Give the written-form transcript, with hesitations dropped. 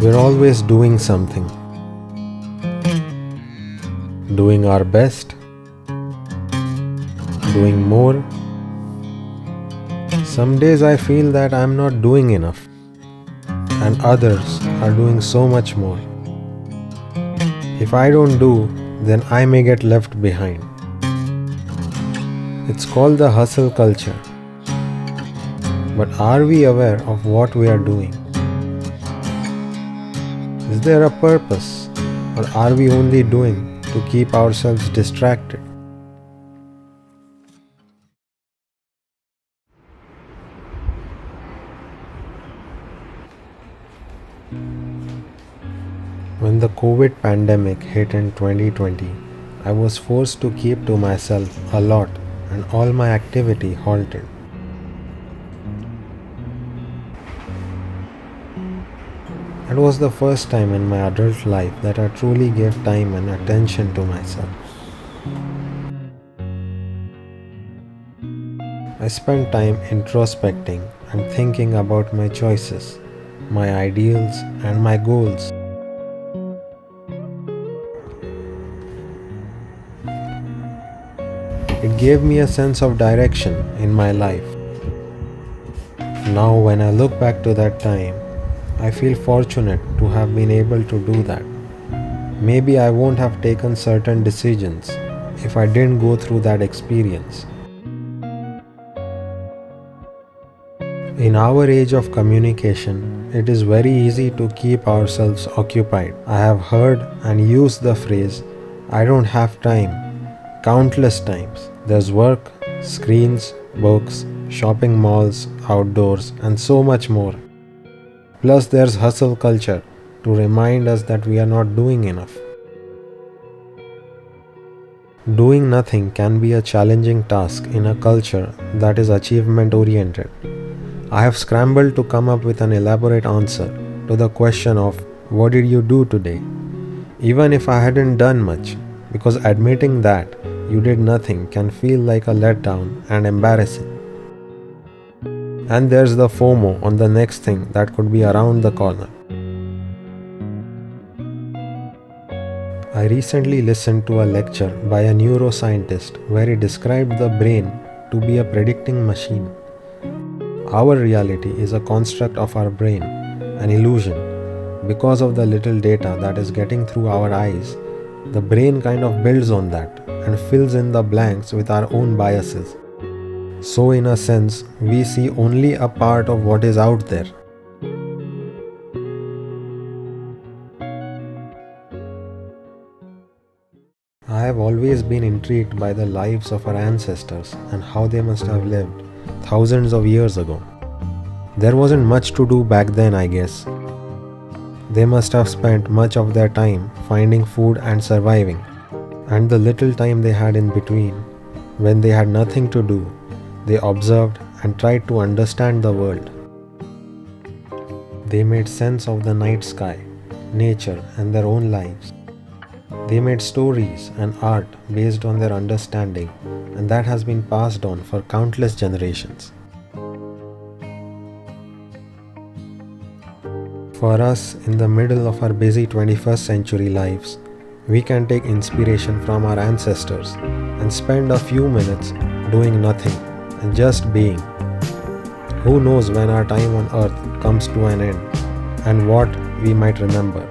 We're always doing something, doing our best, doing more. Some days I feel that I'm not doing enough, and others are doing so much more. If I don't do, then I may get left behind. It's called the hustle culture. But are we aware of what we are doing? Is there a purpose, or are we only doing to keep ourselves distracted? When the COVID pandemic hit in 2020, I was forced to keep to myself a lot and all my activity halted. It was the first time in my adult life that I truly gave time and attention to myself. I spent time introspecting and thinking about my choices, my ideals, and my goals. It gave me a sense of direction in my life. Now, when I look back to that time, I feel fortunate to have been able to do that. Maybe I won't have taken certain decisions if I didn't go through that experience. In our age of communication, it is very easy to keep ourselves occupied. I have heard and used the phrase, "I don't have time," countless times. There's work, screens, books, shopping malls, outdoors, and so much more. Plus, there's hustle culture to remind us that we are not doing enough. Doing nothing can be a challenging task in a culture that is achievement oriented. I have scrambled to come up with an elaborate answer to the question of what did you do today? Even if I hadn't done much, because admitting that you did nothing can feel like a letdown and embarrassing. And there's the FOMO on the next thing that could be around the corner. I recently listened to a lecture by a neuroscientist where he described the brain to be a predicting machine. Our reality is a construct of our brain, an illusion. Because of the little data that is getting through our eyes, the brain kind of builds on that and fills in the blanks with our own biases. So, in a sense, we see only a part of what is out there. I have always been intrigued by the lives of our ancestors and how they must have lived thousands of years ago. There wasn't much to do back then, I guess. They must have spent much of their time finding food and surviving, and the little time they had in between, when they had nothing to do, they observed and tried to understand the world. They made sense of the night sky, nature, and their own lives. They made stories and art based on their understanding, and that has been passed on for countless generations. For us, in the middle of our busy 21st century lives, we can take inspiration from our ancestors and spend a few minutes doing nothing and just being. Who knows when our time on earth comes to an end and what we might remember.